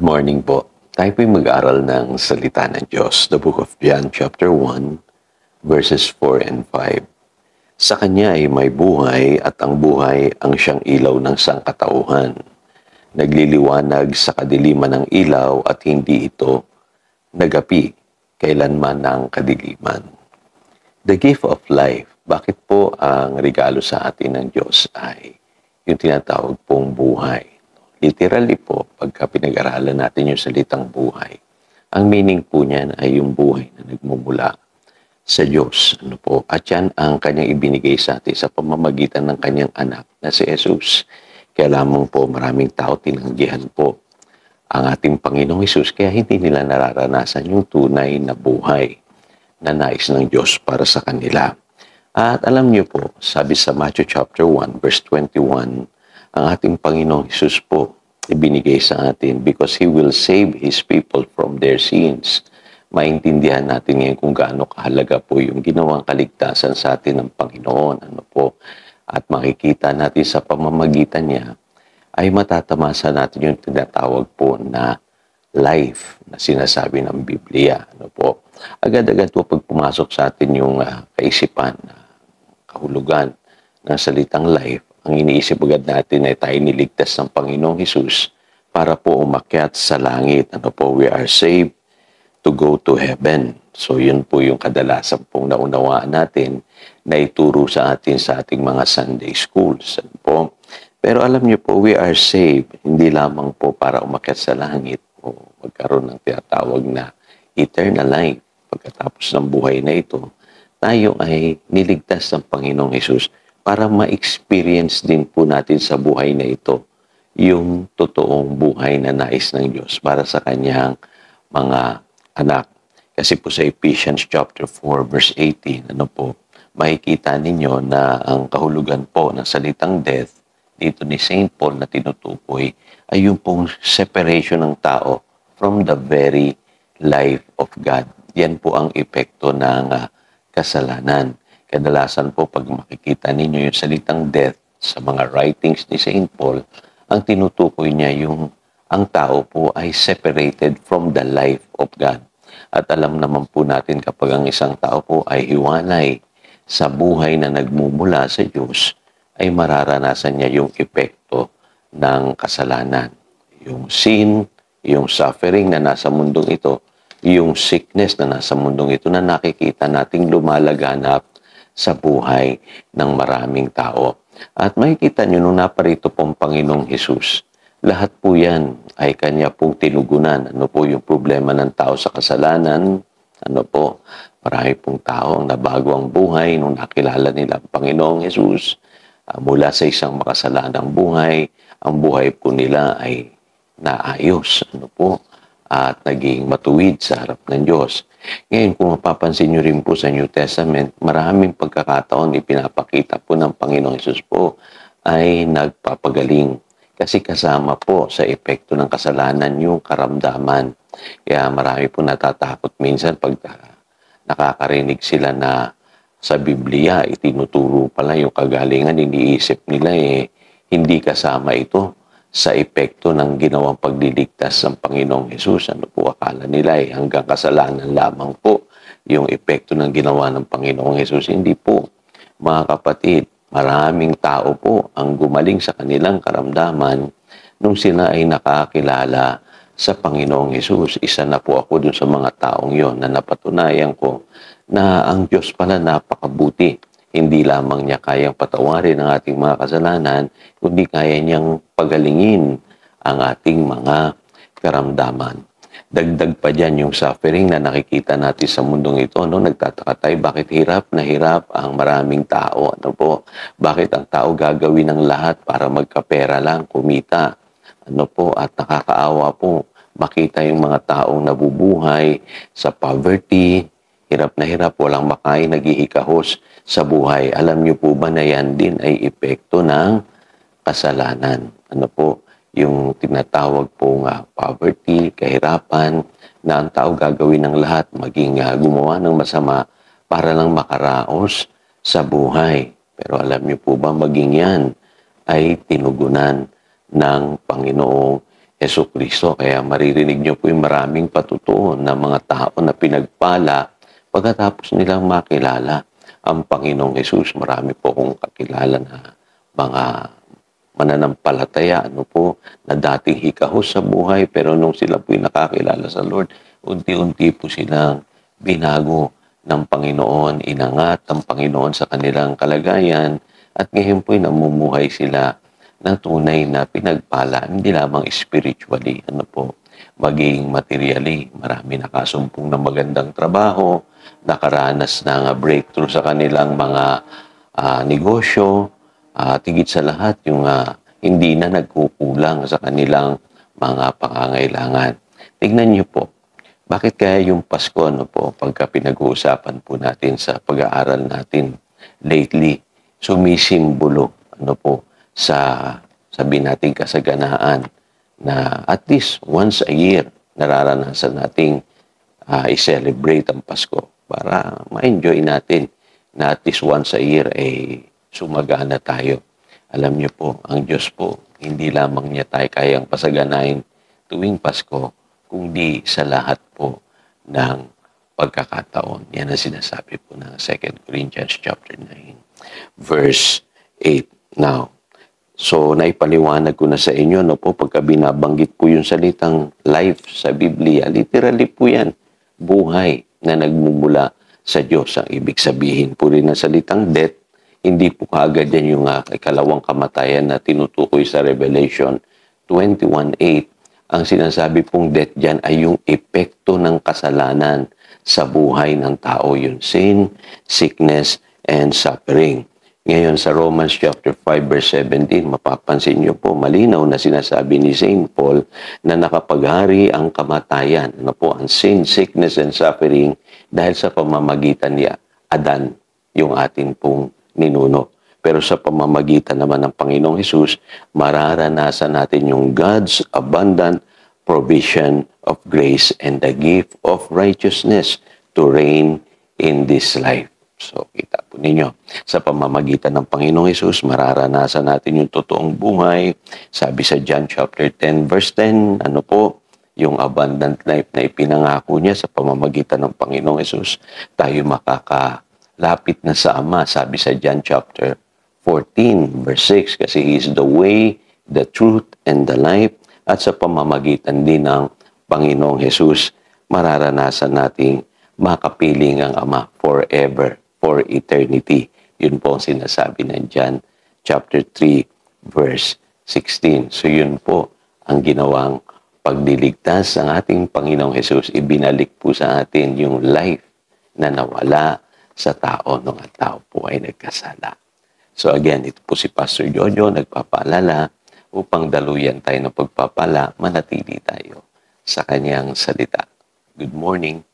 Good morning po. Tayo po'y mag-aral ng salita ng Diyos, the book of John chapter 1, verses 4 and 5. Sa Kanya ay may buhay at ang buhay ang siyang ilaw ng sangkatauhan. Nagliliwanag sa kadiliman ng ilaw at hindi ito nagapi kailanman ng kadiliman. The gift of life. Bakit po ang regalo sa atin ng Diyos ay yung tinatawag pong buhay? Literally po, pagka pinag-aralan natin yung salitang buhay, ang meaning po niyan ay yung buhay na nagmumula sa Diyos. At yan ang kanyang ibinigay sa atin sa pamamagitan ng kanyang anak na si Jesus. Kaya lamang po maraming tao tinanggihan po ang ating Panginoong Jesus, kaya hindi nila nararanasan yung tunay na buhay na nais ng Diyos para sa kanila. At alam niyo po, sabi sa Matthew chapter 1, verse 21, ang ating Panginoong Jesus po ibinigay sa atin because He will save His people from their sins. Maintindihan natin ngayon kung gaano kahalaga po yung ginawang kaligtasan sa atin ng Panginoon. At makikita natin sa pamamagitan niya ay matatamasa natin yung tinatawag po na life na sinasabi ng Biblia. Agad-agad po pag pumasok sa atin yung kaisipan, kahulugan ng salitang life, ang iniisip agad natin ay tayo niligtas ng Panginoong Hesus para po umakyat sa langit. We are saved to go to heaven. So yun po yung kadalasan pong naunawaan natin na ituro sa atin sa ating mga Sunday schools. Pero alam niyo po, we are saved hindi lamang po para umakyat sa langit o magkaroon ng tinatawag na eternal life. Pagkatapos ng buhay na ito, tayo ay niligtas ng Panginoong Hesus para ma-experience din po natin sa buhay na ito yung totoong buhay na nais ng Diyos para sa kanyang mga anak. Kasi po sa Ephesians chapter 4 verse 18, makikita ninyo na ang kahulugan po ng salitang death dito ni St. Paul na tinutukoy ay yung pong separation ng tao from the very life of God. Yan po ang epekto ng kasalanan. Kadalasan po pag makikita ninyo yung salitang death sa mga writings ni St. Paul, ang tinutukoy niya yung ang tao po ay separated from the life of God. At alam naman po natin kapag ang isang tao po ay hiwalay sa buhay na nagmumula sa Diyos, ay mararanasan niya yung epekto ng kasalanan. Yung sin, yung suffering na nasa mundong ito, yung sickness na nasa mundong ito na nakikita nating lumalaganap sa buhay ng maraming tao. At makikita nyo nung naparito pong Panginoong Hesus, lahat po yan ay kanya pong tinugunan. Yung problema ng tao sa kasalanan, marami pong tao ang nabago ang buhay nung nakilala nila ang Panginoong Hesus. Mula sa isang makasalanang buhay, ang buhay po nila ay naayos. At naging matuwid sa harap ng Diyos. Ngayon, kung mapapansin nyo rin po sa New Testament, maraming pagkakataon ipinapakita po ng Panginoong Hesus po ay nagpapagaling. Kasi kasama po sa epekto ng kasalanan yung karamdaman. Kaya marami po natatakot minsan pag nakakarinig sila na sa Biblia, itinuturo pala yung kagalingan, iniisip nila hindi kasama ito sa epekto ng ginawang pagliligtas ng Panginoong Hesus. Akala nila hanggang kasalanan lamang po yung epekto ng ginawa ng Panginoong Hesus. Hindi po. Mga kapatid, maraming tao po ang gumaling sa kanilang karamdaman nung sila ay nakakilala sa Panginoong Hesus. Isa na po ako dun sa mga taong yon na napatunayan ko na ang Diyos pala napakabuti. Hindi lamang niya kayang patawarin ang ating mga kasalanan, kundi kaya niyang pagalingin ang ating mga karamdaman. Dagdag pa dyan yung suffering na nakikita natin sa mundong ito. Nagtataka tayo, bakit hirap na hirap ang maraming tao? Bakit ang tao gagawin ng lahat para magkapera lang, kumita? At nakakaawa po makita yung mga taong nabubuhay sa poverty, hirap na hirap, walang makain, naghihikahos sa buhay. Alam niyo po ba na yan din ay epekto ng kasalanan? Yung tinatawag po poverty, kahirapan, na ang tao gagawin ng lahat, maging gumawa ng masama para lang makaraos sa buhay. Pero alam niyo po ba, maging yan ay tinugunan ng Panginoong Jesucristo. Kaya maririnig niyo po yung maraming patutuon ng mga tao na pinagpala pagkatapos nilang makilala ang Panginoong Hesus. Marami po kong kakilala na mga mananampalataya, na dating hikahos sa buhay, pero nung sila po'y nakakilala sa Lord, unti-unti po silang binago ng Panginoon, inangat ng Panginoon sa kanilang kalagayan, at ngayon po'y namumuhay sila ng tunay na pinagpala, hindi lamang spiritually, maging materially. Marami nakasumpong ng magandang trabaho, nakaranas ng breakthrough sa kanilang mga negosyo, higit sa lahat, yung hindi na nagkukulang sa kanilang mga pangangailangan. Tignan niyo po, bakit kaya yung Pasko, pagka pinag-uusapan po natin sa pag-aaral natin lately, sumisimbolo, sa, sabihin natin, kasaganaan na at least once a year nararanasan nating i-celebrate ang Pasko para ma-enjoy natin na at least once a year sumagana tayo. Alam niyo po, ang Diyos po, hindi lamang niya tayo kayang pasaganahin tuwing Pasko, kundi sa lahat po ng pagkakataon. Yan ang sinasabi po ng 2 Corinthians chapter 9, verse 8. Now, so naipaliwanag ko na sa inyo, pagka binabanggit po yung salitang life sa Biblia, literally po yan, buhay na nagmumula sa Diyos. Ang ibig sabihin po rin ng salitang death, hindi po kaagad yan yung ikalawang kamatayan na tinutukoy sa Revelation 21:8. Ang sinasabi pong death dyan ay yung epekto ng kasalanan sa buhay ng tao, yung sin, sickness, and suffering. Ngayon sa Romans chapter 5 verse 17, mapapansin niyo po malinaw na sinasabi ni St. Paul na nakapaghari ang kamatayan, ang sin, sickness, and suffering dahil sa pamamagitan ni Adan, yung atin pong ninuno. Pero sa pamamagitan naman ng Panginoong Hesus, mararanasan natin yung God's abundant provision of grace and the gift of righteousness to reign in this life. So, kita po ninyo, sa pamamagitan ng Panginoong Hesus, mararanasan natin yung totoong buhay. Sabi sa John chapter 10, verse 10, yung abundant life na ipinangako niya sa pamamagitan ng Panginoong Hesus, tayo makakalapit na sa Ama. Sabi sa John chapter 14, verse 6, kasi He is the way, the truth, and the life. At sa pamamagitan din ng Panginoong Hesus, mararanasan nating makapiling ang Ama forever, for eternity. Yun po ang sinasabi ng John chapter 3, verse 16. So yun po ang ginawang pagdiligtas ng ating Panginoong Hesus. Ibinalik po sa atin yung life na nawala sa tao nung ang tao po ay nagkasala. So again, ito po si Pastor Jojo, nagpapaalala upang daluyan tayo ng pagpapala, manatili tayo sa kanyang salita. Good morning.